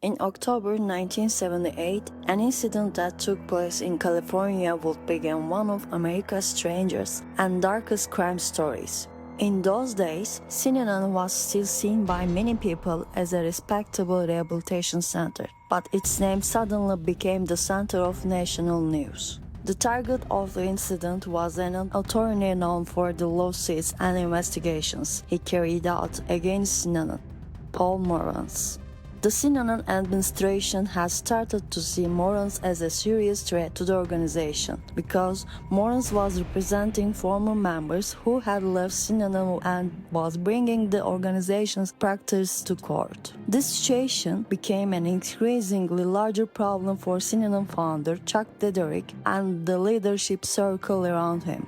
In October 1978, an incident that took place in California would become one of America's strangest and darkest crime stories. In those days, Synanon was still seen by many people as a respectable rehabilitation center, but its name suddenly became the center of national news. The target of the incident was an attorney known for the lawsuits and investigations he carried out against Synanon, Paul Morantz. The Synanon administration has started to see Morantz as a serious threat to the organization because Morantz was representing former members who had left Synanon and was bringing the organization's practice to court. This situation became an increasingly larger problem for Synanon founder Chuck Dederich and the leadership circle around him.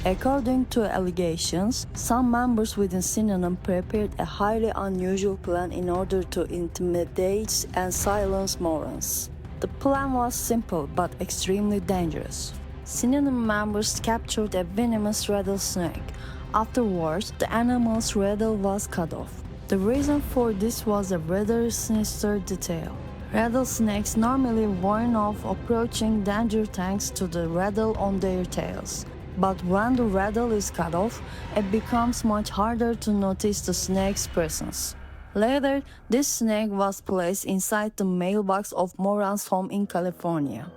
According to allegations, some members within Synanon prepared a highly unusual plan in order to intimidate and silence Morantz. The plan was simple but extremely dangerous. Synanon members captured a venomous rattlesnake. Afterwards, the animal's rattle was cut off. The reason for this was a rather sinister detail. Rattlesnakes normally warn of approaching danger thanks to the rattle on their tails. But when the rattle is cut off, it becomes much harder to notice the snake's presence. Later, this snake was placed inside the mailbox of Morantz's home in California.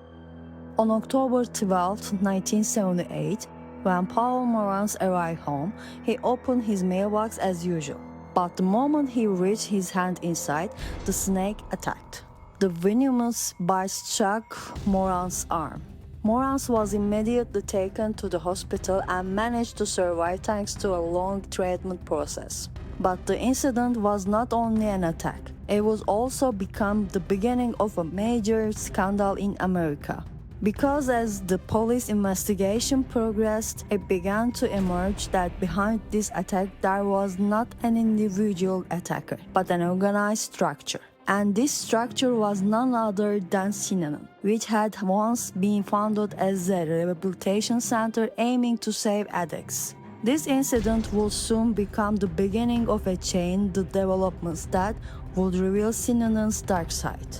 On October 12, 1978, when Paul Morantz arrived home, he opened his mailbox as usual. But the moment he reached his hand inside, the snake attacked. The venomous bite struck Morantz's arm. Morantz was immediately taken to the hospital and managed to survive thanks to a long treatment process. But the incident was not only an attack, it was also become the beginning of a major scandal in America. Because as the police investigation progressed, it began to emerge that behind this attack there was not an individual attacker, but an organized structure. And this structure was none other than Synanon, which had once been founded as a rehabilitation center aiming to save addicts. This incident would soon become the beginning of a chain of developments that would reveal Synanon's dark side.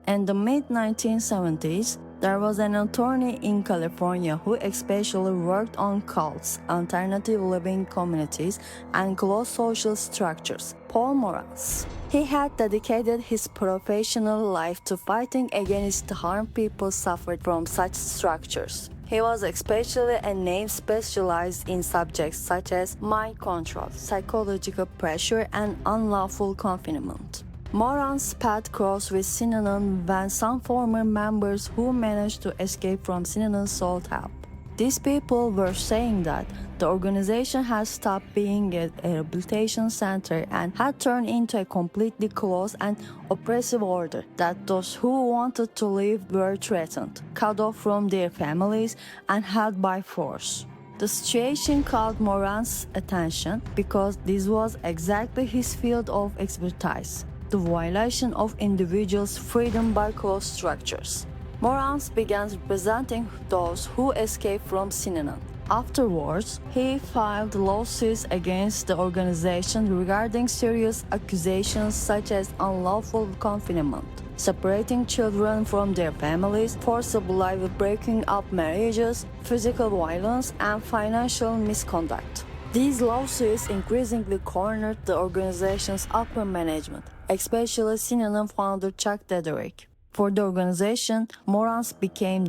In the mid-1970s, there was an attorney in California who especially worked on cults, alternative living communities, and closed social structures, Paul Morantz. He had dedicated his professional life to fighting against the harm people suffered from such structures. He was especially a name specialized in subjects such as mind control, psychological pressure, and unlawful confinement. Morantz's path crossed with Synanon when some former members who managed to escape from Synanon sought help. These people were saying that the organization had stopped being a rehabilitation center and had turned into a completely closed and oppressive order, that those who wanted to leave were threatened, cut off from their families, and held by force. The situation caught Morantz's attention because this was exactly his field of expertise: the violation of individuals' freedom by closed structures. Morantz began representing those who escaped from Synanon. Afterwards, he filed lawsuits against the organization regarding serious accusations such as unlawful confinement, separating children from their families, forcibly breaking up marriages, physical violence, and financial misconduct. These lawsuits increasingly cornered the organization's upper management, especially Synanon founder Chuck Dederich. For the organization, Morantz became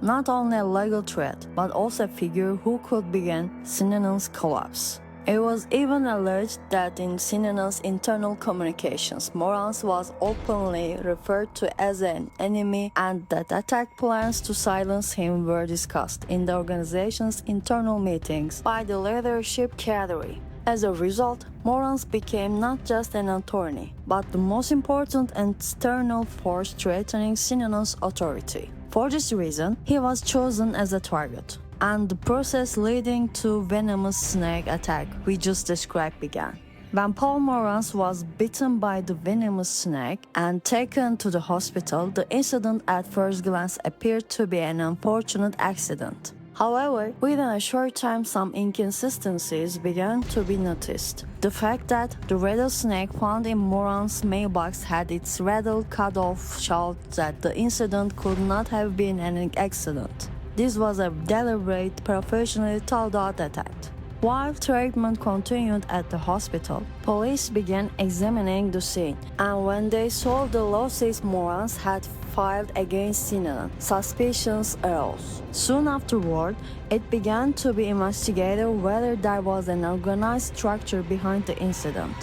not only a legal threat, but also a figure who could begin Synanon's collapse. It was even alleged that in Synanon's internal communications, Morantz was openly referred to as an enemy and that attack plans to silence him were discussed in the organization's internal meetings by the leadership cadre. As a result, Morantz became not just an attorney, but the most important external force threatening Synanon's authority. For this reason, he was chosen as a target, and the process leading to venomous snake attack we just described began. When Paul Morantz was bitten by the venomous snake and taken to the hospital, the incident at first glance appeared to be an unfortunate accident. However, within a short time some inconsistencies began to be noticed. The fact that the rattlesnake found in Morantz's mailbox had its rattle cut off showed that the incident could not have been an accident. This was a deliberate, professionally thought out attack. While treatment continued at the hospital, police began examining the scene, and when they saw the lawsuits Morantz had filed against Synanon, suspicions arose. Soon afterward, it began to be investigated whether there was an organized structure behind the incident.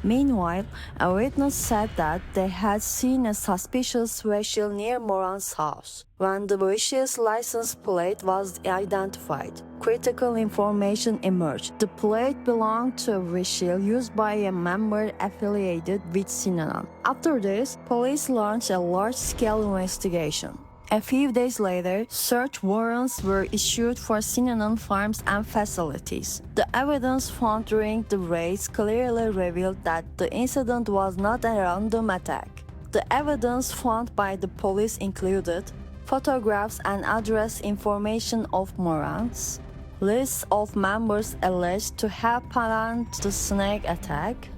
Meanwhile, a witness said that they had seen a suspicious vehicle near Morantz's house. When the vehicle's license plate was identified, critical information emerged. The plate belonged to a vehicle used by a member affiliated with Synanon. After this, police launched a large-scale investigation. A few days later, search warrants were issued for Synanon farms and facilities. The evidence found during the raids clearly revealed that the incident was not a random attack. The evidence found by the police included photographs and address information of Morantz, lists of members alleged to have planned the snake attack,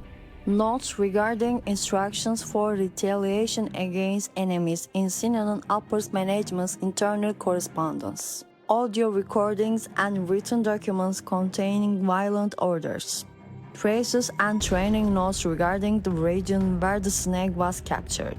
notes regarding instructions for retaliation against enemies in Synanon upper management's internal correspondence, audio recordings and written documents containing violent orders, traces and training notes regarding the region where the snake was captured.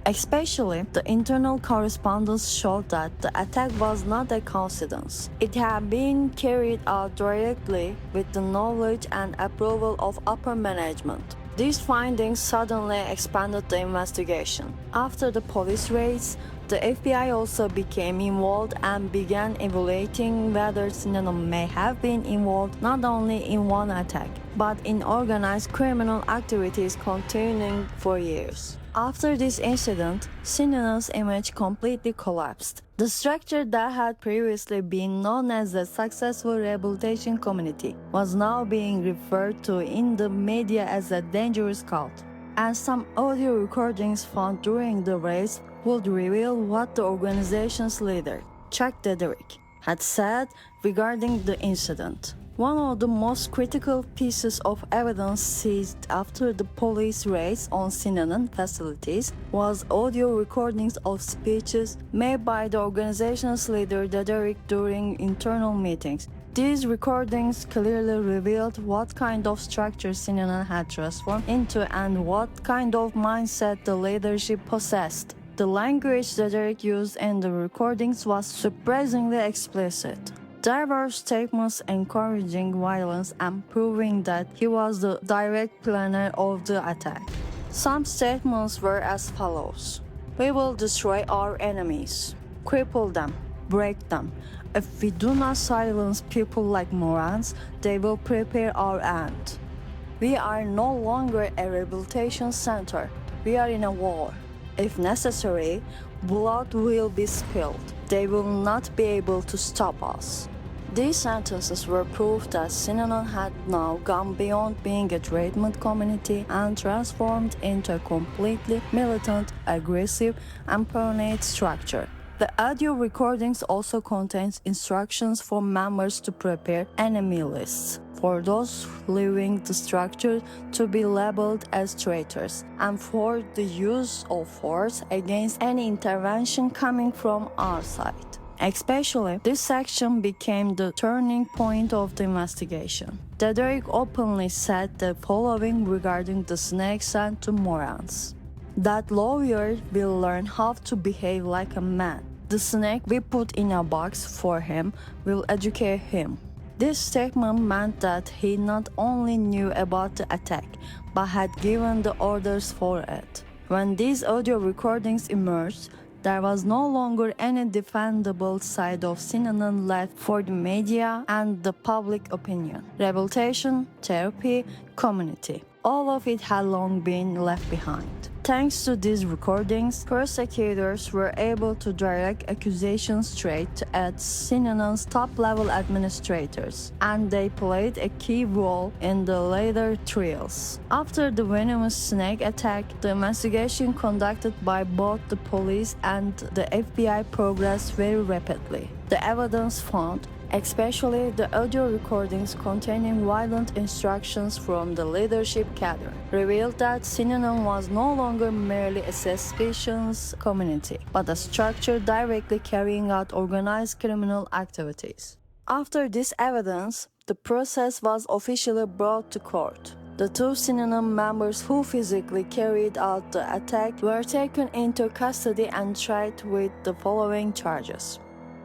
Especially, the internal correspondence showed that the attack was not a coincidence. It had been carried out directly with the knowledge and approval of upper management. These findings suddenly expanded the investigation. After the police raids, the FBI also became involved and began evaluating whether Synanon may have been involved not only in one attack, but in organized criminal activities continuing for years. After this incident, Synanon's image completely collapsed. The structure that had previously been known as the successful rehabilitation community was now being referred to in the media as a dangerous cult. And some audio recordings found during the raids would reveal what the organization's leader, Chuck Dederich, had said regarding the incident. One of the most critical pieces of evidence seized after the police raids on Synanon facilities was audio recordings of speeches made by the organization's leader Dederich during internal meetings. These recordings clearly revealed what kind of structure Synanon had transformed into and what kind of mindset the leadership possessed. The language Dederich used in the recordings was surprisingly explicit. There were statements encouraging violence and proving that he was the direct planner of the attack. Some statements were as follows: "We will destroy our enemies, cripple them, break them. If we do not silence people like Morantz, they will prepare our end. We are no longer a rehabilitation center. We are in a war. If necessary, blood will be spilled. They will not be able to stop us." These sentences were proof that Synanon had now gone beyond being a treatment community and transformed into a completely militant, aggressive, and paranoid structure. The audio recordings also contains instructions for members to prepare enemy lists for those leaving the structure to be labeled as traitors, and for the use of force against any intervention coming from our side. Especially, this section became the turning point of the investigation. Dederich openly said the following regarding the snake sent to Morantz: "That lawyer will learn how to behave like a man. The snake we put in a box for him will educate him." This statement meant that he not only knew about the attack, but had given the orders for it. When these audio recordings emerged, There was no longer any defendable side of Synanon left for the media and the public opinion. Rehabilitation, therapy, community. All of it had long been left behind. Thanks to these recordings, prosecutors were able to direct accusations straight at Synanon's top-level administrators, and they played a key role in the later trials. After the venomous snake attack, the investigation conducted by both the police and the FBI progressed very rapidly. The evidence found, especially the audio recordings containing violent instructions from the leadership cadre, revealed that Synanon was no longer merely a suspicious community, but a structure directly carrying out organized criminal activities. After this evidence, the process was officially brought to court. The two Synanon members who physically carried out the attack were taken into custody and tried with the following charges: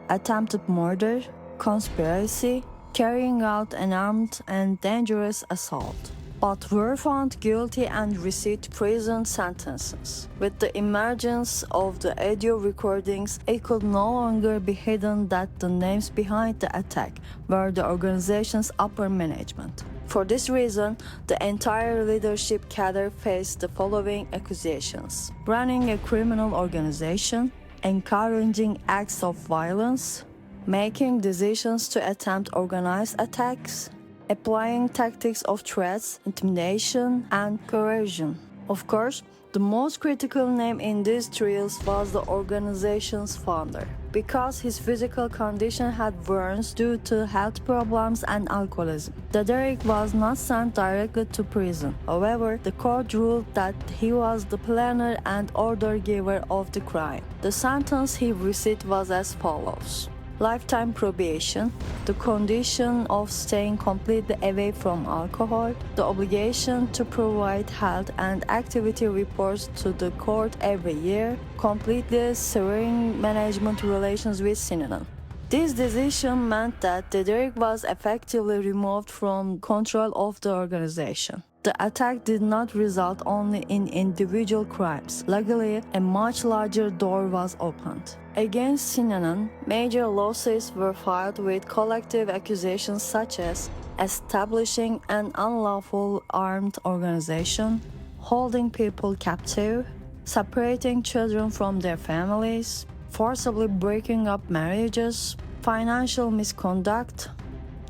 attempted murder, conspiracy, carrying out an armed and dangerous assault, but were found guilty and received prison sentences. With the emergence of the audio recordings, it could no longer be hidden that the names behind the attack were the organization's upper management. For this reason, the entire leadership cadre faced the following accusations: running a criminal organization, encouraging acts of violence, making decisions to attempt organized attacks, applying tactics of threats, intimidation, and coercion. Of course, the most critical name in these trials was the organization's founder, because his physical condition had worsened due to health problems and alcoholism. Dederich was not sent directly to prison. However, the court ruled that he was the planner and order giver of the crime. The sentence he received was as follows: lifetime probation, the condition of staying completely away from alcohol, the obligation to provide health and activity reports to the court every year, completely severing management relations with Synanon. This decision meant that Dederich was effectively removed from control of the organization. The attack did not result only in individual crimes. Luckily, a much larger door was opened. Against Synanon, major lawsuits were filed with collective accusations such as establishing an unlawful armed organization, holding people captive, separating children from their families, forcibly breaking up marriages, financial misconduct,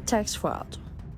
tax fraud.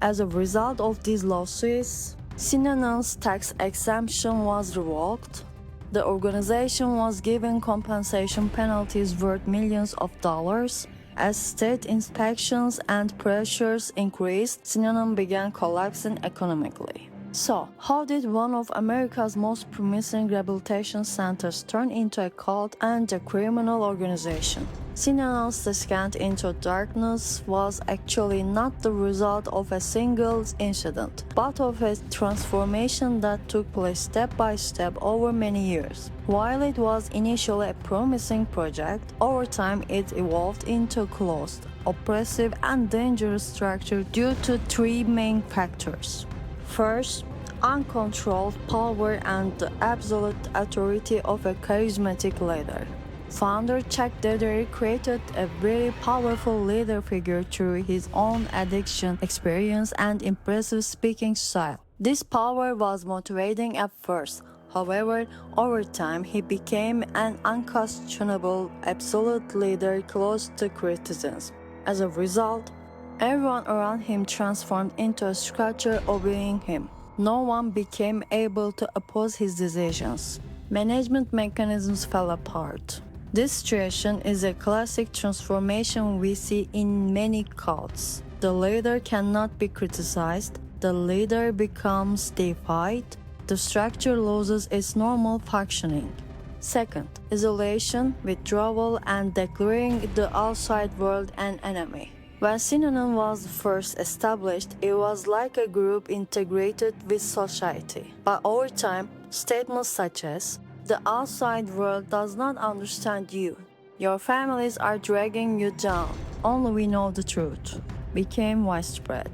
As a result of these lawsuits, Synanon's tax exemption was revoked. The organization was given compensation penalties worth millions of dollars. As state inspections and pressures increased, Synanon began collapsing economically. So, how did one of America's most promising rehabilitation centers turn into a cult and a criminal organization? Synanon's descent into darkness was actually not the result of a single incident, but of a transformation that took place step by step over many years. While it was initially a promising project, over time it evolved into a closed, oppressive, and dangerous structure due to three main factors. First, uncontrolled power and the absolute authority of a charismatic leader. Founder Chuck Dederich created a very powerful leader figure through his own addiction experience and impressive speaking style. This power was motivating at first. However, over time, he became an unquestionable absolute leader close to criticism. As a result, everyone around him transformed into a structure obeying him. No one became able to oppose his decisions. Management mechanisms fell apart. This situation is a classic transformation we see in many cults. The leader cannot be criticized, the leader becomes deified, the structure loses its normal functioning. Second, isolation, withdrawal, and declaring the outside world an enemy. When Synanon was first established, it was like a group integrated with society. But over time, statements such as, "The outside world does not understand you. Your families are dragging you down. Only we know the truth," became widespread.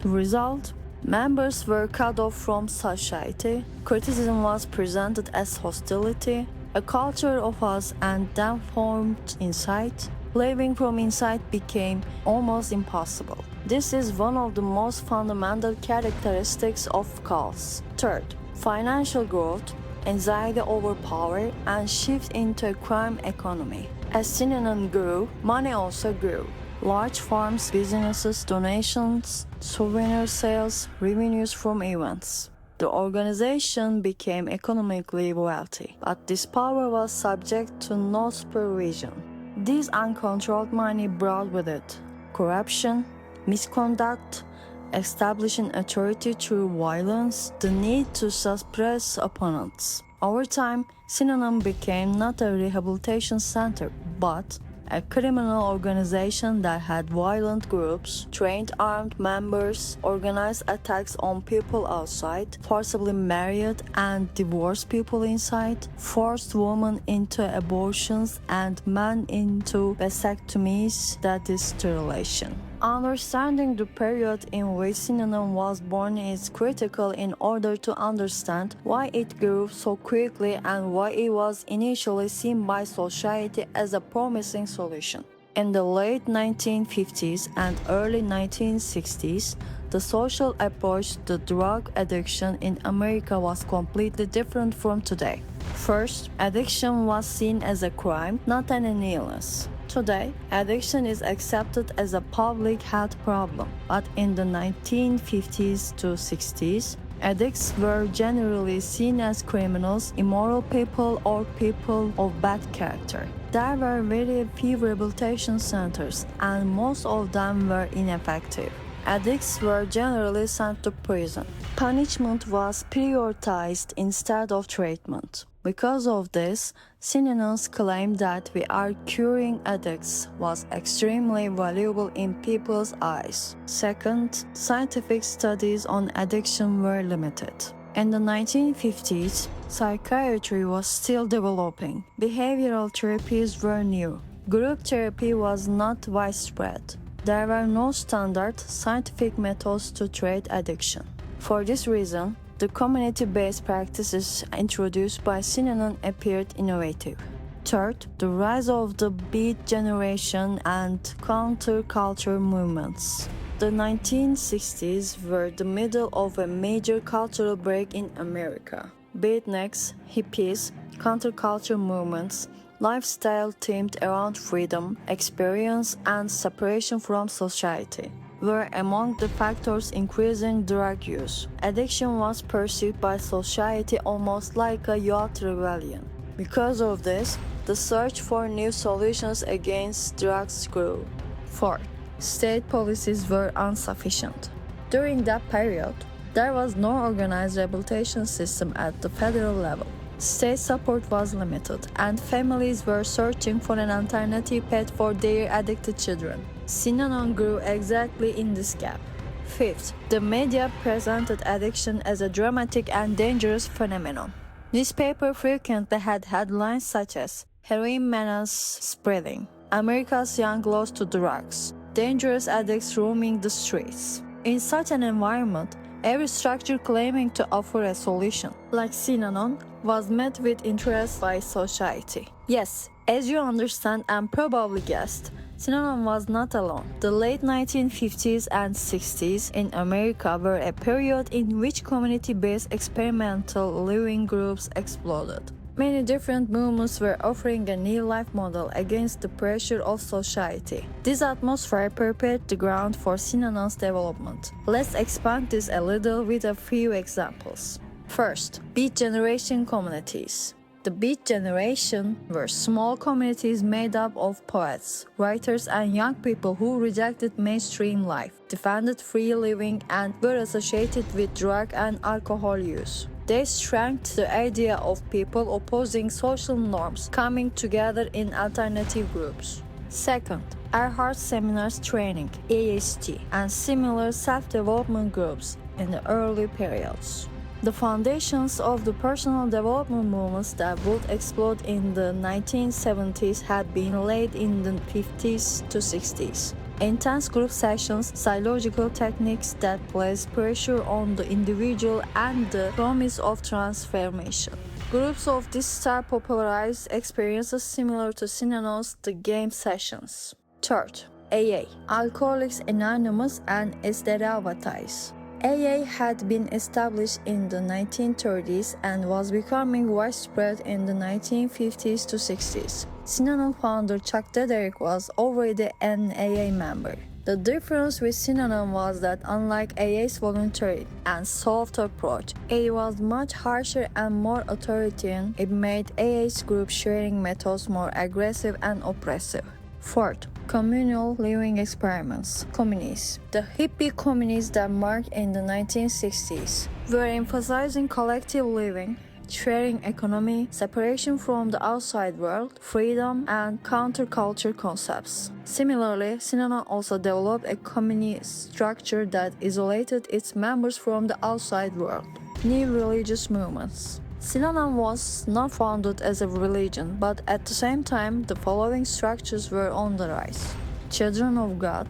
The result? Members were cut off from society. Criticism was presented as hostility. A culture of us and them formed inside. Living from inside became almost impossible. This is one of the most fundamental characteristics of cults. Third, financial growth, anxiety over power, and shift into a crime economy. As Synanon grew, money also grew. Large farms, businesses, donations, souvenir sales, revenues from events. The organization became economically wealthy, but this power was subject to no supervision. This uncontrolled money brought with it corruption, misconduct, establishing authority through violence, the need to suppress opponents. Over time, Synanon became not a rehabilitation center, but a criminal organization that had violent groups, trained armed members, organized attacks on people outside, forcibly married and divorced people inside, forced women into abortions and men into vasectomies, that is sterilization. Understanding the period in which Synanon was born is critical in order to understand why it grew so quickly and why it was initially seen by society as a promising solution. In the late 1950s and early 1960s, the social approach to drug addiction in America was completely different from today. First, addiction was seen as a crime, not an illness. Today, addiction is accepted as a public health problem, but in the 1950s to 60s, addicts were generally seen as criminals, immoral people, or people of bad character. There were very few rehabilitation centers, and most of them were ineffective. Addicts were generally sent to prison. Punishment was prioritized instead of treatment. Because of this, Synanon's claim that we are curing addicts was extremely valuable in people's eyes. Second, scientific studies on addiction were limited. In the 1950s, psychiatry was still developing. Behavioral therapies were new. Group therapy was not widespread. There were no standard scientific methods to treat addiction. For this reason, the community-based practices introduced by Synanon appeared innovative. Third, the rise of the Beat generation and counterculture movements. The 1960s were the middle of a major cultural break in America. Beatniks, hippies, counterculture movements, lifestyle themed around freedom, experience, and separation from society were among the factors increasing drug use. Addiction was perceived by society almost like a youth rebellion. Because of this, the search for new solutions against drugs grew. Fourth, state policies were insufficient. During that period, there was no organized rehabilitation system at the federal level. State support was limited, and families were searching for an alternative path for their addicted children. Synanon grew exactly in this gap. Fifth, the media presented addiction as a dramatic and dangerous phenomenon. Newspapers frequently had headlines such as "Heroin menace spreading," "America's young lost to drugs," "Dangerous addicts roaming the streets." In such an environment, every structure claiming to offer a solution, like Synanon, was met with interest by society. Yes, as you understand and probably guessed, Synanon was not alone. The late 1950s and 60s in America were a period in which community-based experimental living groups exploded. Many different movements were offering a new life model against the pressure of society. This atmosphere prepared the ground for Synanon's development. Let's expand this a little with a few examples. First, Beat Generation communities. The Beat Generation were small communities made up of poets, writers, and young people who rejected mainstream life, defended free living, and were associated with drug and alcohol use. They strengthened the idea of people opposing social norms coming together in alternative groups. Second, Earhart Seminars Training, AST, and similar self-development groups in the early periods. The foundations of the personal development movements that would explode in the 1970s had been laid in the 50s to 60s. Intense group sessions, psychological techniques that place pressure on the individual, and the promise of transformation. Groups of this type popularized experiences similar to Synanon's The Game sessions. Third, AA, Alcoholics Anonymous and Esderavatais. AA had been established in the 1930s and was becoming widespread in the 1950s to 60s. Synanon founder Chuck Dederich was already an AA member. The difference with Synanon was that unlike AA's voluntary and soft approach, AA was much harsher and more authoritarian. It made AA's group sharing methods more aggressive and oppressive. Fourth, communal living experiments, Communes. The hippie communities that marked in the 1960s were emphasizing collective living, sharing economy, separation from the outside world, freedom, and counterculture concepts. Similarly, Synanon also developed a communist structure that isolated its members from the outside world. New religious movements. Synanon was not founded as a religion, but at the same time, the following structures were on the rise: Children of God,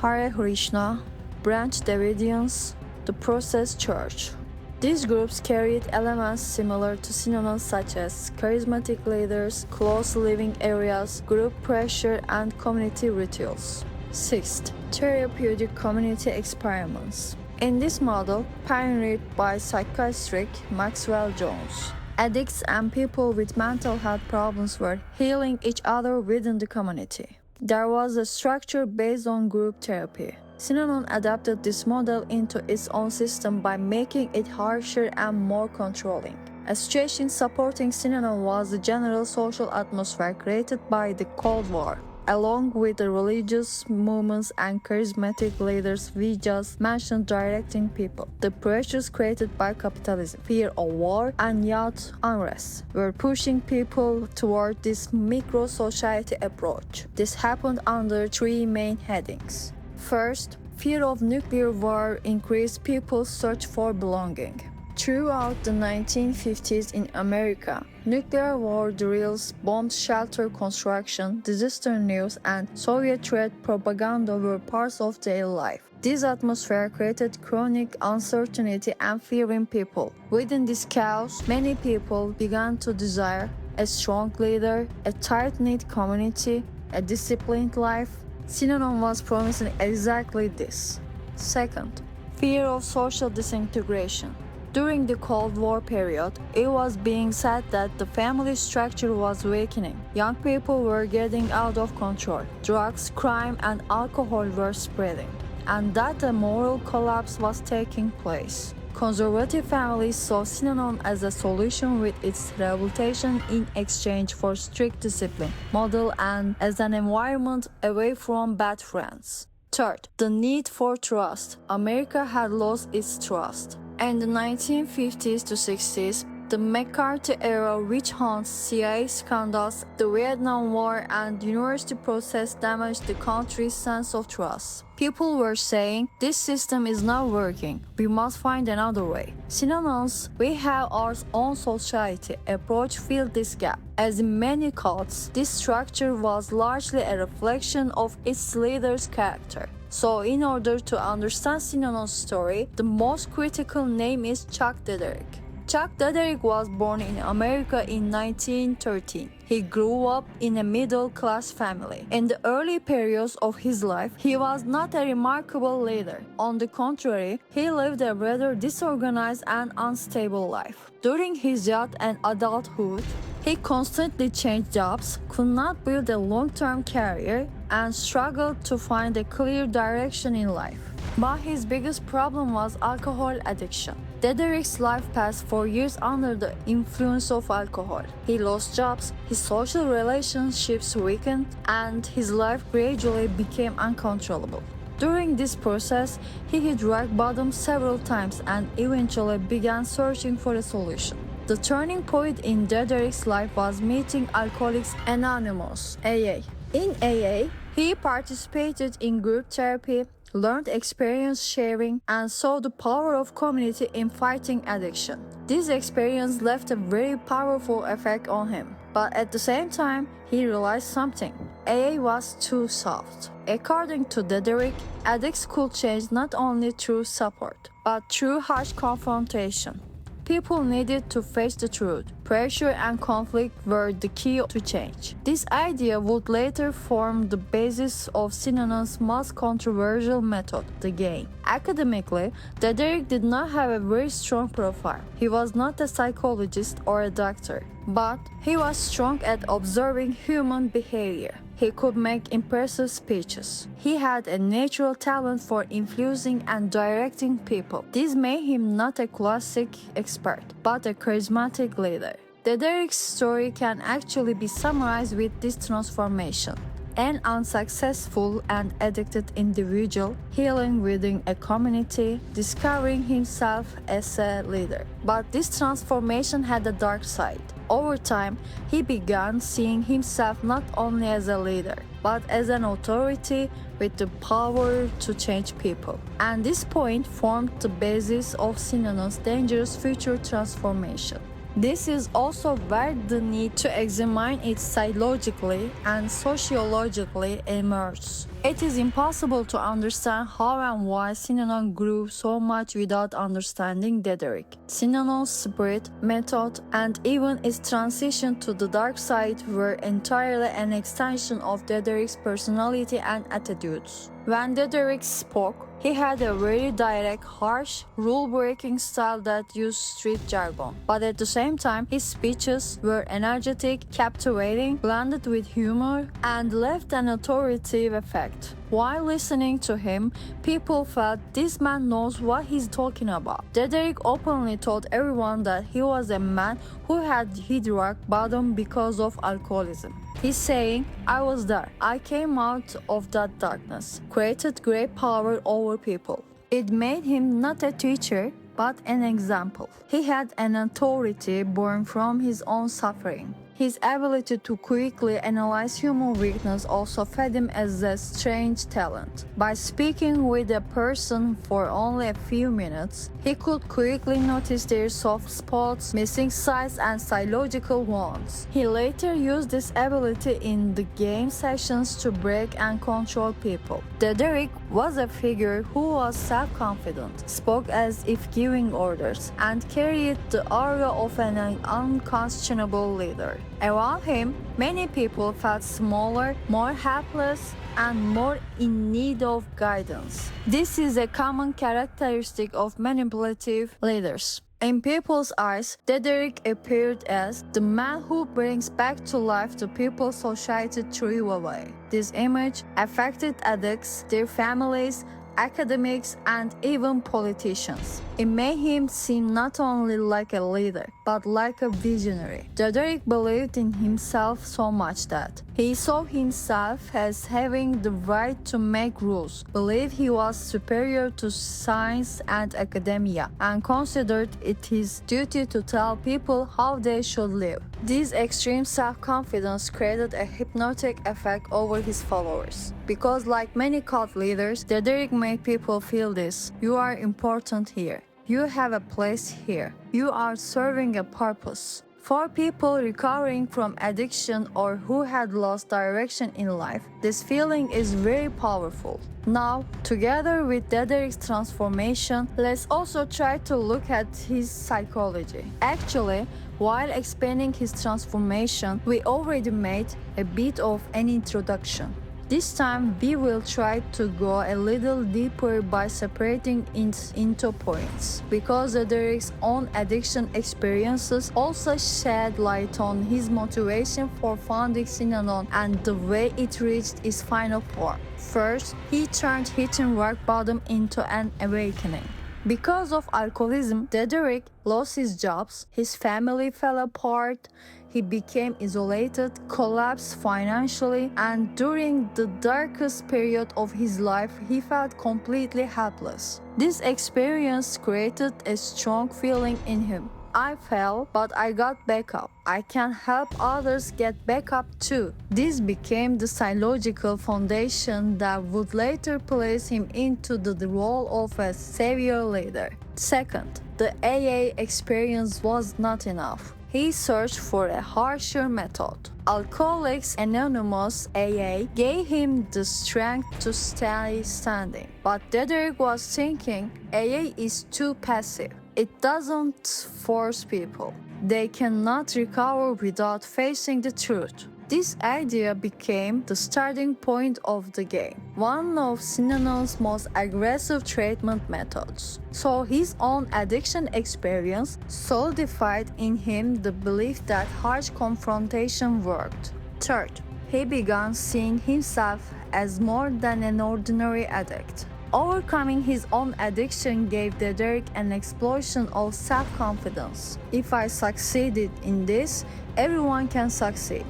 Hare Krishna, Branch Davidians, the Process Church. These groups carried elements similar to Synanon, such as charismatic leaders, close living areas, group pressure, and community rituals. Sixth, therapeutic community experiments. In this model, pioneered by psychiatrist Maxwell Jones, addicts and people with mental health problems were healing each other within the community. There was a structure based on group therapy. Synanon adapted this model into its own system by making it harsher and more controlling. A situation supporting Synanon was the general social atmosphere created by the Cold War, along with the religious movements and charismatic leaders we just mentioned directing people. The pressures created by capitalism, fear of war, and youth unrest were pushing people toward this micro-society approach. This happened under three main headings. First, fear of nuclear war increased people's search for belonging. Throughout the 1950s in America, nuclear war drills, bomb shelter construction, disaster news, and Soviet threat propaganda were parts of daily life. This atmosphere created chronic uncertainty and fear in people. Within this chaos, many people began to desire a strong leader, a tight-knit community, a disciplined life. Synanon was promising exactly this. Second, fear of social disintegration. During the Cold War period, it was being said that the family structure was weakening. Young people were getting out of control. Drugs, crime, and alcohol were spreading, and that a moral collapse was taking place. Conservative families saw Synanon as a solution with its rehabilitation in exchange for strict discipline, model, and as an environment away from bad friends. Third, the need for trust. America had lost its trust. In the 1950s to 60s, the McCarthy-era witch hunts, CIA scandals, the Vietnam War, and university protests damaged the country's sense of trust. People were saying, this system is not working, we must find another way. Synanon's "we have our own society" approach filled this gap. As in many cults, this structure was largely a reflection of its leader's character. So in order to understand Synanon's story, the most critical name is Chuck Dederich. Chuck Dederich was born in America in 1913. He grew up in a middle-class family. In the early periods of his life, he was not a remarkable leader. On the contrary, he lived a rather disorganized and unstable life. During his youth and adulthood, he constantly changed jobs, could not build a long-term career, and struggled to find a clear direction in life. But his biggest problem was alcohol addiction. Dederich's life passed for years under the influence of alcohol. He lost jobs, his social relationships weakened, and his life gradually became uncontrollable. During this process, he hit rock bottom several times and eventually began searching for a solution. The turning point in Dederich's life was meeting Alcoholics Anonymous, AA. In AA, he participated in group therapy, learned experience sharing, and saw the power of community in fighting addiction. This experience left a very powerful effect on him. But at the same time, he realized something. AA was too soft. According to Dederich, addicts could change not only through support, but through harsh confrontation. People needed to face the truth. Pressure and conflict were the key to change. This idea would later form the basis of Synanon's most controversial method, the game. Academically, Dederich did not have a very strong profile. He was not a psychologist or a doctor, but he was strong at observing human behavior. He could make impressive speeches. He had a natural talent for influencing and directing people. This made him not a classic expert, but a charismatic leader. Dederich's story can actually be summarized with this transformation. An unsuccessful and addicted individual healing within a community, discovering himself as a leader. But this transformation had a dark side. Over time, he began seeing himself not only as a leader, but as an authority with the power to change people. And this point formed the basis of Synanon's dangerous future transformation. This is also where the need to examine it psychologically and sociologically emerges. It is impossible to understand how and why Synanon grew so much without understanding Dederich. Synanon's spirit, method, and even its transition to the dark side were entirely an extension of Dederich's personality and attitudes. When Dederich spoke, he had a very direct, harsh, rule-breaking style that used street jargon. But at the same time, his speeches were energetic, captivating, blended with humor, and left an authoritative effect. While listening to him, people felt this man knows what he's talking about. Dederich openly told everyone that he was a man who had hit rock bottom because of alcoholism. He's saying, I was there. I came out of that darkness, created great power over people. It made him not a teacher, but an example. He had an authority born from his own suffering. His ability to quickly analyze human weakness also fed him as a strange talent. By speaking with a person for only a few minutes, he could quickly notice their soft spots, missing sides, and psychological wounds. He later used this ability in the game sessions to break and control people. Dederich was a figure who was self-confident, spoke as if giving orders, and carried the aura of an unquestionable leader. Around him, many people felt smaller, more helpless, and more in need of guidance. This is a common characteristic of manipulative leaders. In people's eyes, Dederich appeared as the man who brings back to life the people society threw away. This image affected addicts, their families, academics, and even politicians. It made him seem not only like a leader, but like a visionary. Dederich believed in himself so much that he saw himself as having the right to make rules, believed he was superior to science and academia, and considered it his duty to tell people how they should live. This extreme self-confidence created a hypnotic effect over his followers. Because like many cult leaders, Dederich made people feel this: you are important here. You have a place here. You are serving a purpose. For people recovering from addiction or who had lost direction in life, this feeling is very powerful. Now, together with Dederich's transformation, let's also try to look at his psychology. Actually, while explaining his transformation, we already made a bit of an introduction. This time, we will try to go a little deeper by separating it into points, because Dederich's own addiction experiences also shed light on his motivation for founding Synanon and the way it reached its final form. First, he turned hitting rock bottom into an awakening. Because of alcoholism, Dederich lost his jobs, his family fell apart, he became isolated, collapsed financially, and during the darkest period of his life, he felt completely helpless. This experience created a strong feeling in him. I fell, but I got back up. I can help others get back up too. This became the psychological foundation that would later place him into the role of a savior leader. Second, the AA experience was not enough. He searched for a harsher method. Alcoholics Anonymous AA gave him the strength to stay standing. But Dederich was thinking AA is too passive. It doesn't force people. They cannot recover without facing the truth. This idea became the starting point of the game, one of Synanon's most aggressive treatment methods. So his own addiction experience solidified in him the belief that harsh confrontation worked. Third, he began seeing himself as more than an ordinary addict. Overcoming his own addiction gave Dederich an explosion of self-confidence. If I succeeded in this, everyone can succeed.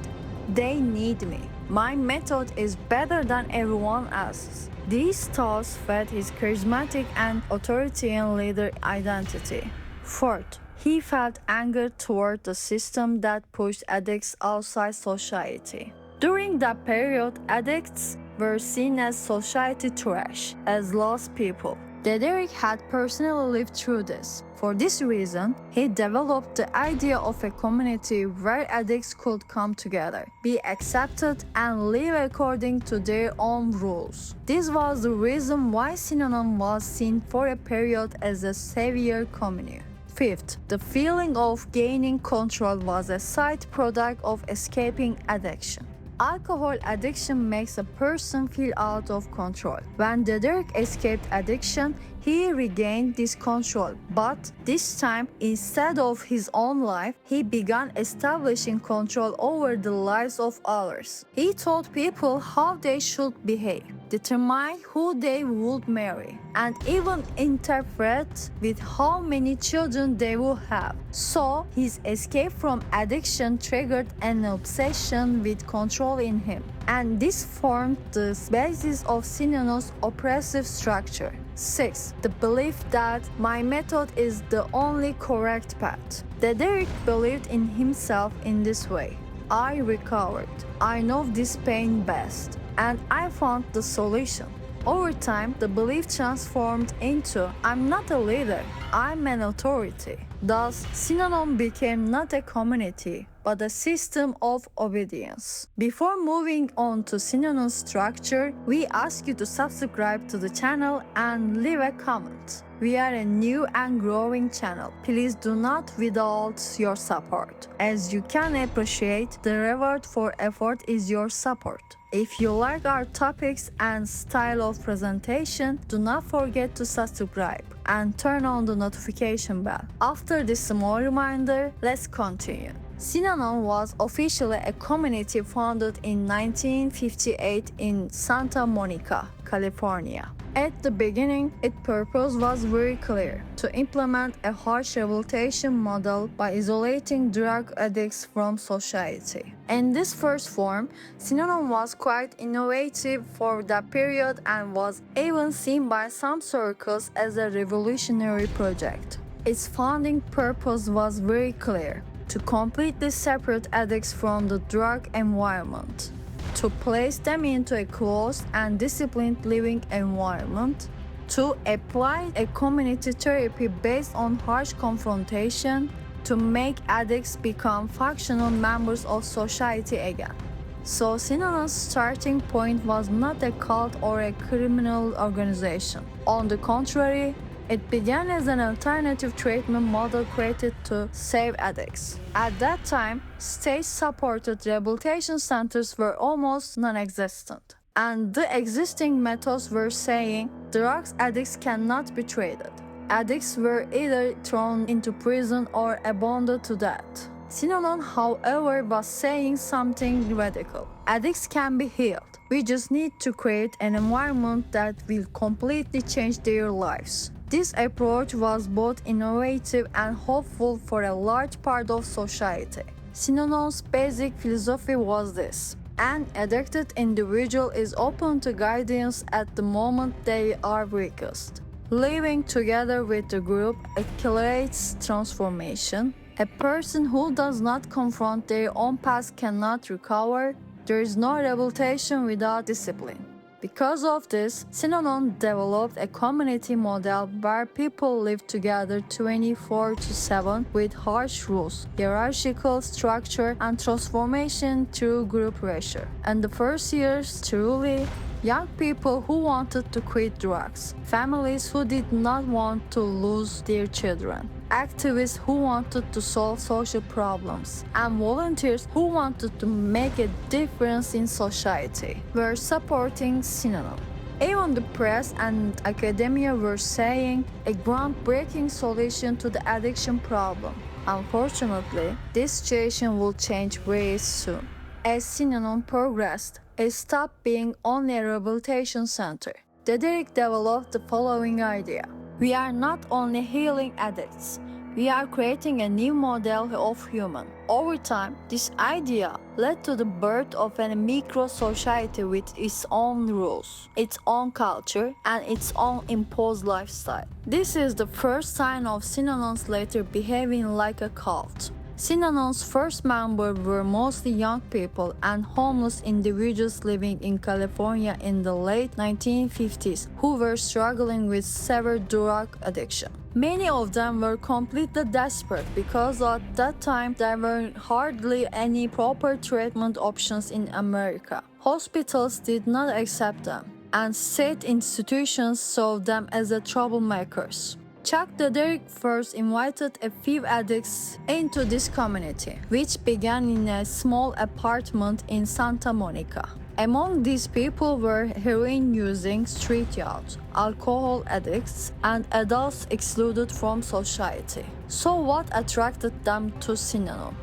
They need me. My method is better than everyone else's. These thoughts fed his charismatic and authoritarian leader identity. Fourth, he felt anger toward the system that pushed addicts outside society. During that period, addicts were seen as society trash, as lost people. Dederich had personally lived through this. For this reason, he developed the idea of a community where addicts could come together, be accepted, and live according to their own rules. This was the reason why Synanon was seen for a period as a savior commune. Fifth, the feeling of gaining control was a side product of escaping addiction. Alcohol addiction makes a person feel out of control. When Dederich escaped addiction, he regained this control, but this time, instead of his own life, he began establishing control over the lives of others. He told people how they should behave, determine who they would marry, and even interpret with how many children they would have. So, his escape from addiction triggered an obsession with control in him, and this formed the basis of Synanon's oppressive structure. 6. The belief that my method is the only correct path. Dederich believed in himself in this way. I recovered. I know this pain best, and I found the solution. Over time, the belief transformed into I'm not a leader, I'm an authority. Thus, Synanon became not a community, but a system of obedience. Before moving on to Synanon's structure, we ask you to subscribe to the channel and leave a comment. We are a new and growing channel. Please do not withhold your support. As you can appreciate, the reward for effort is your support. If you like our topics and style of presentation, do not forget to subscribe and turn on the notification bell. After this small reminder, let's continue. Synanon was officially a community founded in 1958 in Santa Monica, California. At the beginning, its purpose was very clear: to implement a harsh rehabilitation model by isolating drug addicts from society. In this first form, Synanon was quite innovative for that period and was even seen by some circles as a revolutionary project. Its founding purpose was very clear: to completely separate addicts from the drug environment, to place them into a closed and disciplined living environment, to apply a community therapy based on harsh confrontation, to make addicts become functional members of society again. So Synanon's starting point was not a cult or a criminal organization. On the contrary, it began as an alternative treatment model created to save addicts. At that time, state-supported rehabilitation centers were almost non-existent, and the existing methods were saying drug addicts cannot be treated. Addicts were either thrown into prison or abandoned to death. Synanon, however, was saying something radical. Addicts can be healed. We just need to create an environment that will completely change their lives. This approach was both innovative and hopeful for a large part of society. Synanon's basic philosophy was this: an addicted individual is open to guidance at the moment they are weakest. Living together with the group accelerates transformation. A person who does not confront their own past cannot recover. There is no rehabilitation without discipline. Because of this, Synanon developed a community model where people live together 24/7 with harsh rules, hierarchical structure, and transformation through group pressure. And the first years, truly, young people who wanted to quit drugs, families who did not want to lose their children, activists who wanted to solve social problems, and volunteers who wanted to make a difference in society were supporting Synanon. Even the press and academia were saying a groundbreaking solution to the addiction problem. Unfortunately, this situation will change very soon. As Synanon progressed, it stopped being only a rehabilitation center. Dederich developed the following idea. We are not only healing addicts, we are creating a new model of human. Over time, this idea led to the birth of a micro-society with its own rules, its own culture, and its own imposed lifestyle. This is the first sign of Synanon's later behaving like a cult. Synanon's first members were mostly young people and homeless individuals living in California in the late 1950s who were struggling with severe drug addiction. Many of them were completely desperate because at that time there were hardly any proper treatment options in America. Hospitals did not accept them, and state institutions saw them as troublemakers. Chuck Dederich first invited a few addicts into this community, which began in a small apartment in Santa Monica. Among these people were heroin-using street youth, alcohol addicts, and adults excluded from society. So what attracted them to Synanon?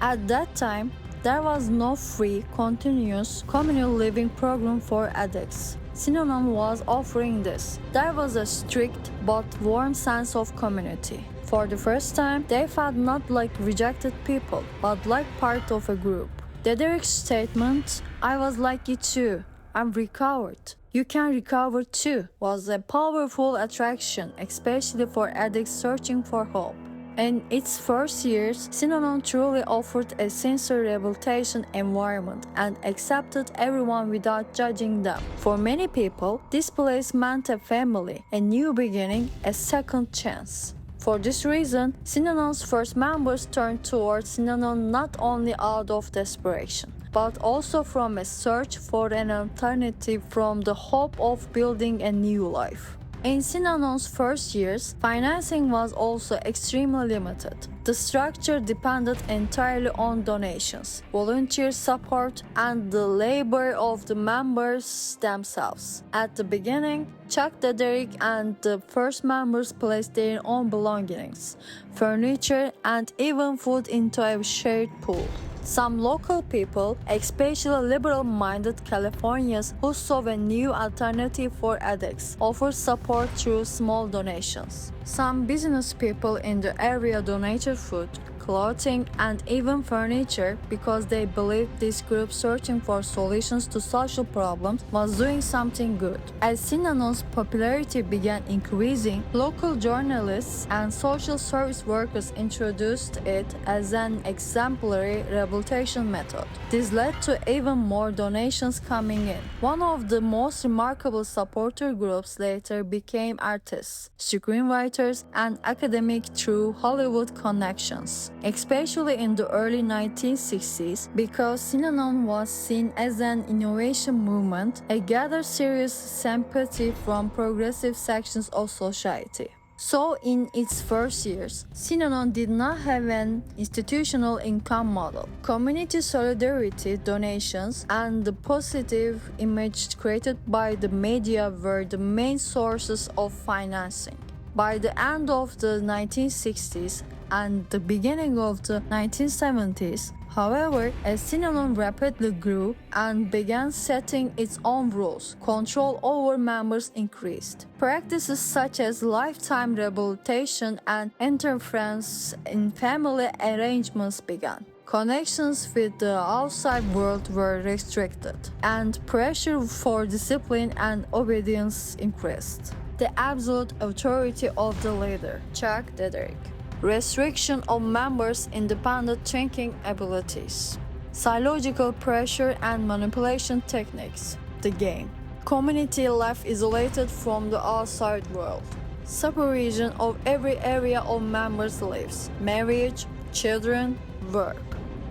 At that time, there was no free, continuous communal living program for addicts. Synanon was offering this. There was a strict but warm sense of community. For the first time, they felt not like rejected people, but like part of a group. Dederich's statement, "I was like you too, I'm recovered. You can recover too," was a powerful attraction, especially for addicts searching for hope. In its first years, Synanon truly offered a sincere rehabilitation environment and accepted everyone without judging them. For many people, this place meant a family, a new beginning, a second chance. For this reason, Synanon's first members turned towards Synanon not only out of desperation, but also from a search for an alternative from the hope of building a new life. In Synanon's first years, financing was also extremely limited. The structure depended entirely on donations, volunteer support, and the labor of the members themselves. At the beginning, Chuck Dederich and the first members placed their own belongings, furniture, and even food into a shared pool. Some local people, especially liberal-minded Californians who saw a new alternative for addicts, offered support through small donations. Some business people in the area donated food, clothing, and even furniture because they believed this group searching for solutions to social problems was doing something good. As Synanon's popularity began increasing, local journalists and social service workers introduced it as an exemplary rehabilitation method. This led to even more donations coming in. One of the most remarkable supporter groups later became artists, screenwriters, and academics through Hollywood connections, especially in the early 1960s, because Synanon was seen as an innovation movement. It gathered serious sympathy from progressive sections of society. So in its first years, Synanon did not have an institutional income model. Community solidarity, donations, and the positive image created by the media were the main sources of financing. By the end of the 1960s and the beginning of the 1970s, however, as Synanon rapidly grew and began setting its own rules, control over members increased. Practices such as lifetime rehabilitation and interference in family arrangements began. Connections with the outside world were restricted, and pressure for discipline and obedience increased. the absolute authority of the leader, Chuck Dederich. Restriction of members' independent thinking abilities. Psychological pressure and manipulation techniques. The game. Community life isolated from the outside world. Supervision of every area of members' lives. Marriage, children, work.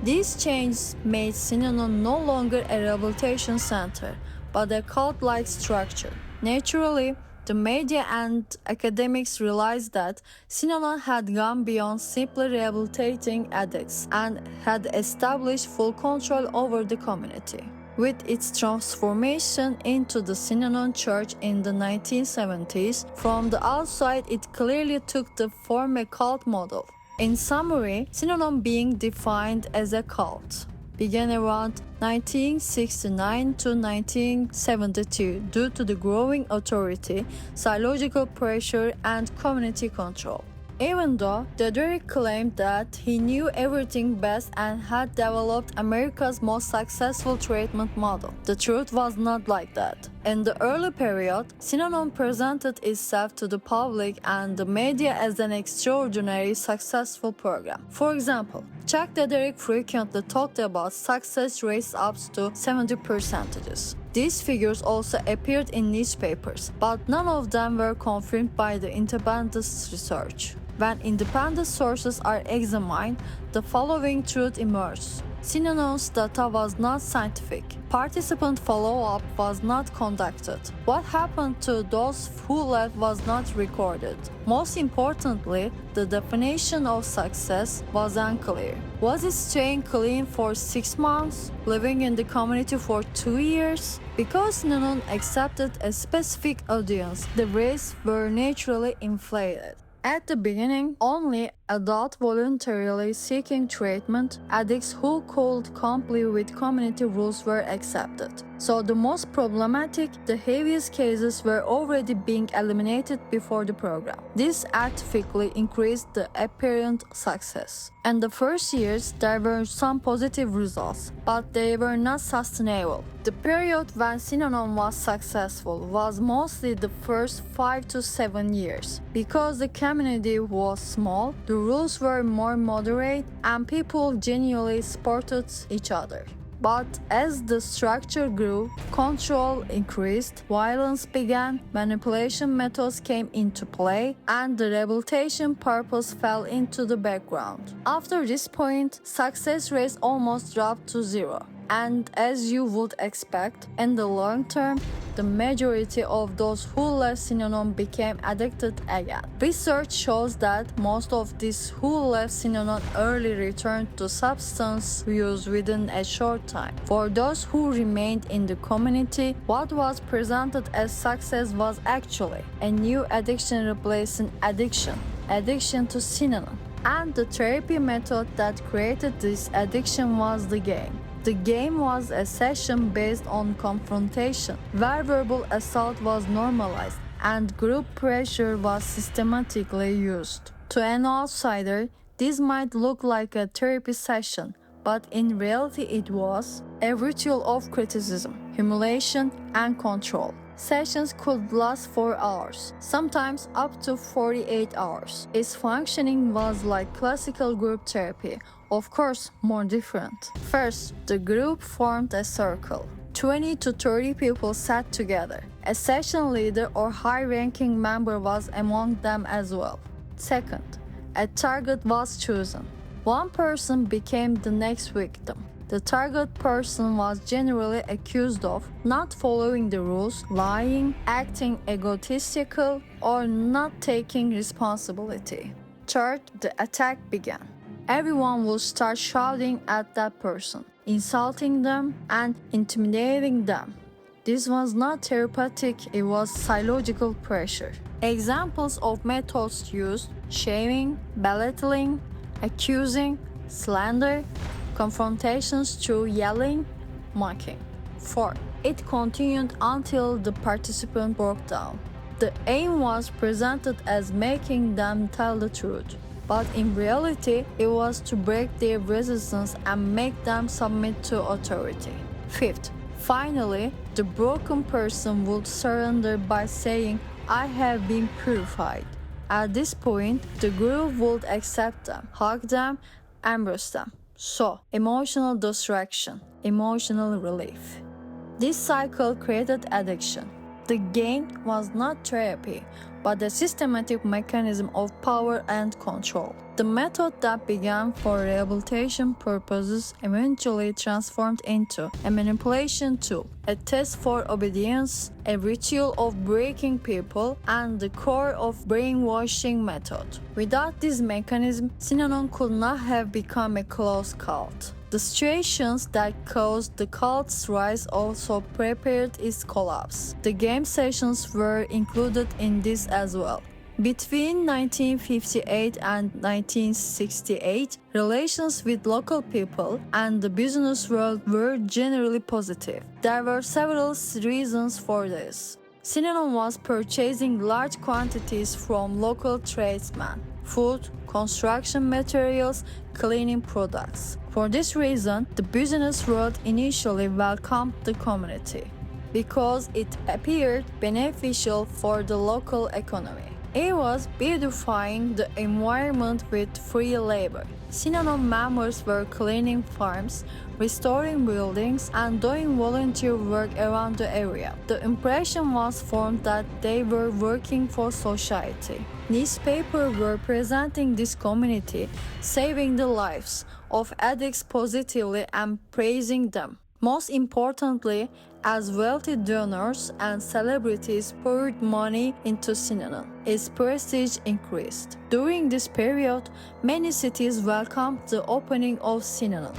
These changes made Synanon no longer a rehabilitation center, but a cult-like structure. Naturally, the media and academics realized that Synanon had gone beyond simply rehabilitating addicts and had established full control over the community. With its transformation into the Synanon Church in the 1970s, from the outside it clearly took the form a cult model. In summary, Synanon being defined as a cult began around 1969 to 1972 due to the growing authority, psychological pressure, and community control. Even though Dederich claimed that he knew everything best and had developed America's most successful treatment model, the truth was not like that. In the early period, Synanon presented itself to the public and the media as an extraordinarily successful program. For example, Chuck Dederich frequently talked about success rates up to 70%. These figures also appeared in newspapers, but none of them were confirmed by the independent research. When independent sources are examined, the following truth emerges. Synanon's data was not scientific. Participant follow-up was not conducted. What happened to those who left was not recorded. Most importantly, the definition of success was unclear. Was it staying clean for 6 months? Living in the community for 2 years? Because Synanon accepted a specific audience, the rates were naturally inflated. At the beginning, only adult voluntarily seeking treatment, addicts who could comply with community rules were accepted. So the most problematic, the heaviest cases were already being eliminated before the program. This artificially increased the apparent success. In the first years, there were some positive results, but they were not sustainable. The period when Synanon was successful was mostly the first 5 to 7 years. Because the community was small, the rules were more moderate and people genuinely supported each other. But as the structure grew, control increased, violence began, manipulation methods came into play, and the rehabilitation purpose fell into the background. After this point, success rates almost dropped to zero. And as you would expect, in the long term, the majority of those who left Synanon became addicted again. Research shows that most of these who left Synanon early returned to substance use within a short time. For those who remained in the community, what was presented as success was actually a new addiction replacing addiction to Synanon. And the therapy method that created this addiction was the game. The game was a session based on confrontation, where verbal assault was normalized and group pressure was systematically used. To an outsider, this might look like a therapy session, but in reality it was a ritual of criticism, humiliation, and control. Sessions could last 4 hours, sometimes up to 48 hours. Its functioning was like classical group therapy, of course more different. First, the group formed a circle. 20 to 30 people sat together. A session leader or high-ranking member was among them as well. Second, a target was chosen. One person became the next victim. The target person was generally accused of not following the rules, lying, acting egotistical, or not taking responsibility. Third, the attack began. Everyone would start shouting at that person, insulting them, and intimidating them. This was not therapeutic, it was psychological pressure. Examples of methods used: shaming, belittling, accusing, slander, confrontations through yelling, mocking. 4. It continued until the participant broke down. The aim was presented as making them tell the truth, but in reality, it was to break their resistance and make them submit to authority. 5th, finally, the broken person would surrender by saying, I have been purified. At this point, the group would accept them, hug them, embrace them. So, emotional distraction, emotional relief. This cycle created addiction. The gain was not therapy, but a systematic mechanism of power and control. The method that began for rehabilitation purposes eventually transformed into a manipulation tool, a test for obedience, a ritual of breaking people, and the core of brainwashing method. Without this mechanism, Synanon could not have become a closed cult. The situations that caused the cult's rise also prepared its collapse. The game sessions were included in this as well. Between 1958 and 1968, relations with local people and the business world were generally positive. There were several reasons for this. Synanon was purchasing large quantities from local tradesmen, food, construction materials, cleaning products. For this reason, the business world initially welcomed the community because it appeared beneficial for the local economy. It was beautifying the environment with free labor. Synanon members were cleaning farms, restoring buildings, and doing volunteer work around the area. The impression was formed that they were working for society. Newspapers were presenting this community, saving the lives of addicts positively and praising them. Most importantly, as wealthy donors and celebrities poured money into Synanon, its prestige increased. During this period, many cities welcomed the opening of Synanon.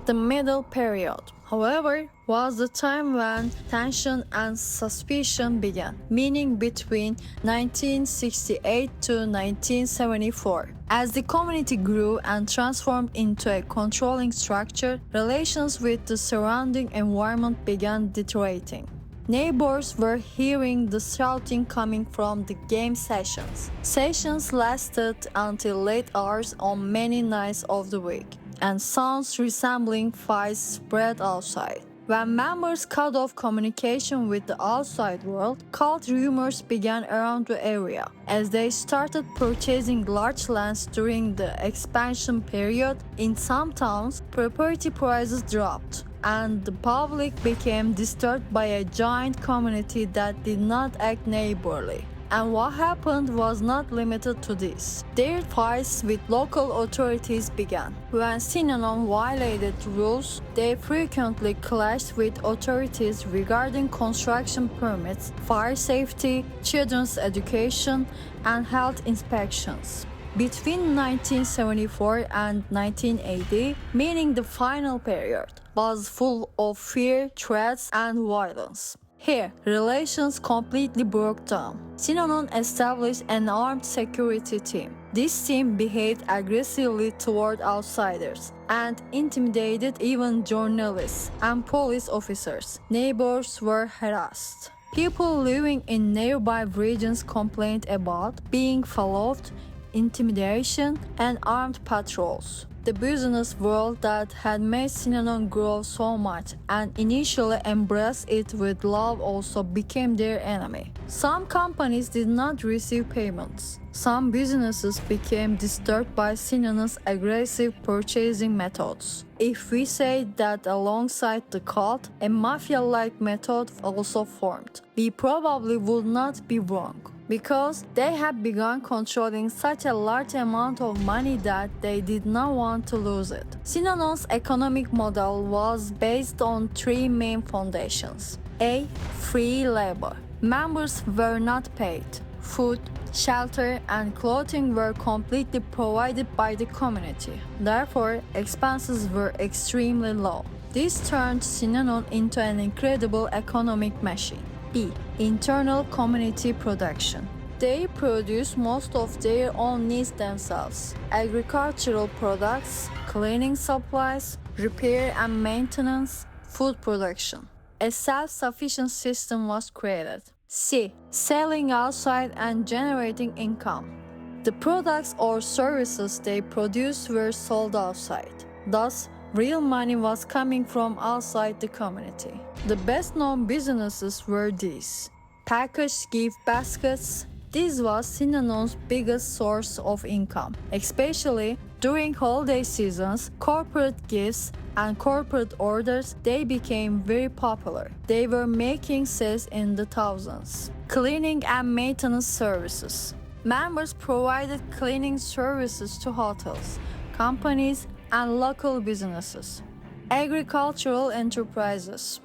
The middle period, however, was the time when tension and suspicion began, meaning between 1968 to 1974. As the community grew and transformed into a controlling structure, relations with the surrounding environment began deteriorating. Neighbors were hearing the shouting coming from the game sessions. Sessions lasted until late hours on many nights of the week, and sounds resembling fights spread outside. When members cut off communication with the outside world, cult rumors began around the area. As they started purchasing large lands during the expansion period, in some towns, property prices dropped, and the public became disturbed by a giant community that did not act neighborly. And what happened was not limited to this. Their fights with local authorities began. When Synanon violated rules, they frequently clashed with authorities regarding construction permits, fire safety, children's education, and health inspections. Between 1974 and 1980, meaning the final period, was full of fear, threats, and violence. Here, relations completely broke down. Synanon established an armed security team. This team behaved aggressively toward outsiders and intimidated even journalists and police officers. Neighbors were harassed. People living in nearby regions complained about being followed, intimidation, and armed patrols. The business world that had made Synanon grow so much and initially embraced it with love also became their enemy. Some companies did not receive payments. Some businesses became disturbed by Synanon's aggressive purchasing methods. If we say that alongside the cult, a mafia-like method also formed, we probably would not be wrong, because they had begun controlling such a large amount of money that they did not want to lose it. Synanon's economic model was based on three main foundations. A. Free labor. Members were not paid. Food, shelter, and clothing were completely provided by the community. Therefore, expenses were extremely low. This turned Synanon into an incredible economic machine. B. Internal community production. They produce most of their own needs themselves. Agricultural products, cleaning supplies, repair and maintenance, food production. A self-sufficient system was created. C. Selling outside and generating income. The products or services they produced were sold outside. Thus, real money was coming from outside the community. The best-known businesses were these: packaged gift baskets. This was Synanon's biggest source of income, especially during holiday seasons. Corporate gifts and corporate orders, they became very popular. They were making sales in the thousands. Cleaning and maintenance services. Members provided cleaning services to hotels, companies, and local businesses. Agricultural enterprises.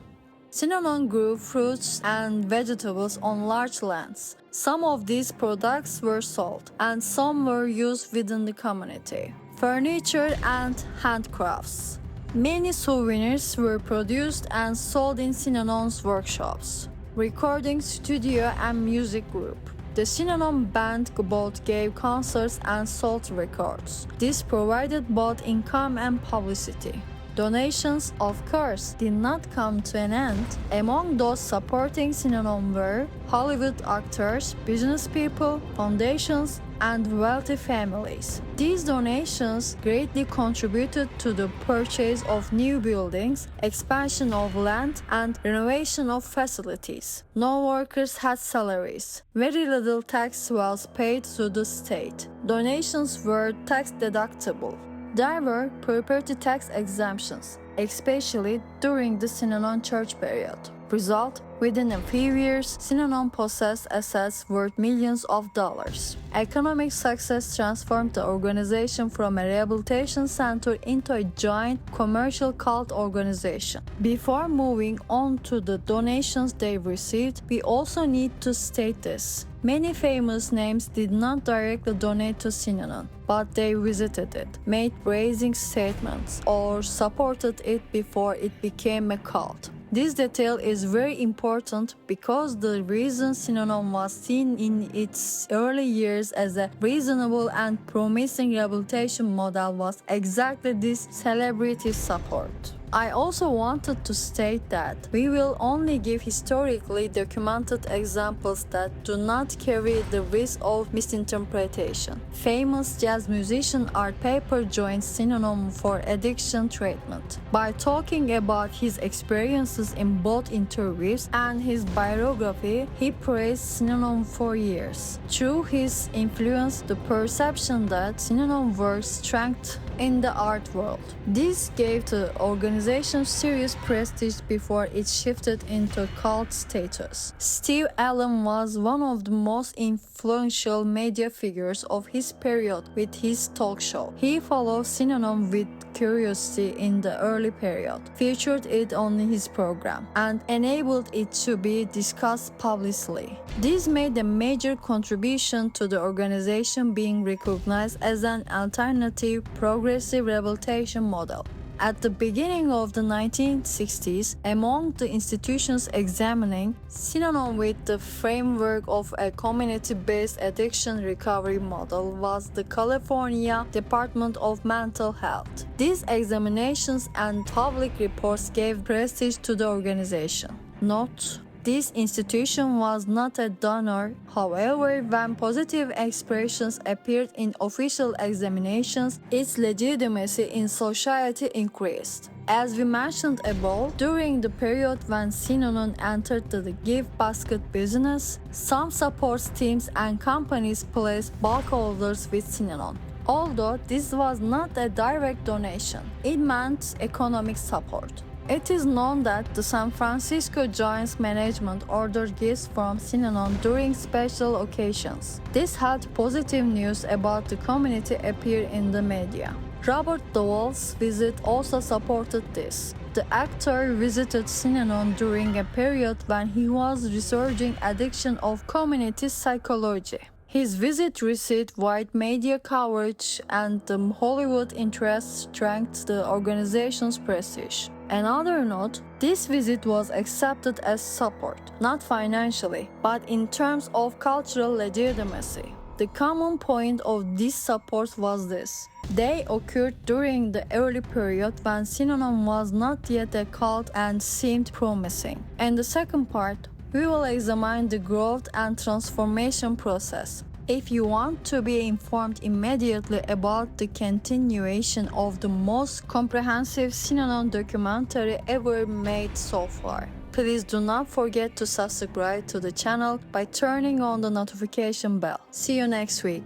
Synanon grew fruits and vegetables on large lands. Some of these products were sold, and some were used within the community. Furniture and handcrafts. Many souvenirs were produced and sold in Synanon's workshops. Recording studio and music group. The Synanon band both gave concerts and sold records. This provided both income and publicity. Donations, of course, did not come to an end. Among those supporting Synanon were Hollywood actors, business people, foundations, and wealthy families. These donations greatly contributed to the purchase of new buildings, expansion of land, and renovation of facilities. No workers had salaries. Very little tax was paid to the state. Donations were tax deductible. There were property tax exemptions, especially during the Synanon church period. Result, within a few years, Synanon possessed assets worth millions of dollars. Economic success transformed the organization from a rehabilitation center into a giant commercial cult organization. Before moving on to the donations they received, we also need to state this. Many famous names did not directly donate to Synanon, but they visited it, made raising statements, or supported it before it became a cult. This detail is very important because the reason Synanon was seen in its early years as a reasonable and promising rehabilitation model was exactly this celebrity support. I also wanted to state that we will only give historically documented examples that do not carry the risk of misinterpretation. Famous jazz musician Art Pepper joined Synanon for addiction treatment. By talking about his experiences in both interviews and his biography, he praised Synanon for years. Through his influence, the perception that Synanon works strength in the art world. This gave the organization serious prestige before it shifted into cult status. Steve Allen was one of the most influential media figures of his period with his talk show. He followed Synanon with curiosity in the early period, featured it on his program, and enabled it to be discussed publicly. This made a major contribution to the organization being recognized as an alternative, progressive rehabilitation model. At the beginning of the 1960s, among the institutions examining Synanon with the framework of a community-based addiction recovery model was the California Department of Mental Health. These examinations and public reports gave prestige to the organization. Note: this institution was not a donor. However, when positive expressions appeared in official examinations, its legitimacy in society increased. As we mentioned above, during the period when Synanon entered the gift basket business, some support teams and companies placed bulk orders with Synanon. Although this was not a direct donation, it meant economic support. It is known that the San Francisco Giants management ordered gifts from Synanon during special occasions. This had positive news about the community appear in the media. Robert Duvall's visit also supported this. The actor visited Synanon during a period when he was researching addiction of community psychology. His visit received wide media coverage, and the Hollywood interest strengthened the organization's prestige. Another note, this visit was accepted as support, not financially, but in terms of cultural legitimacy. The common point of these supports was this: they occurred during the early period when Synanon was not yet a cult and seemed promising. In the second part, we will examine the growth and transformation process. If you want to be informed immediately about the continuation of the most comprehensive Synanon documentary ever made so far, Please do not forget to subscribe to the channel by turning on the notification bell. See you next week.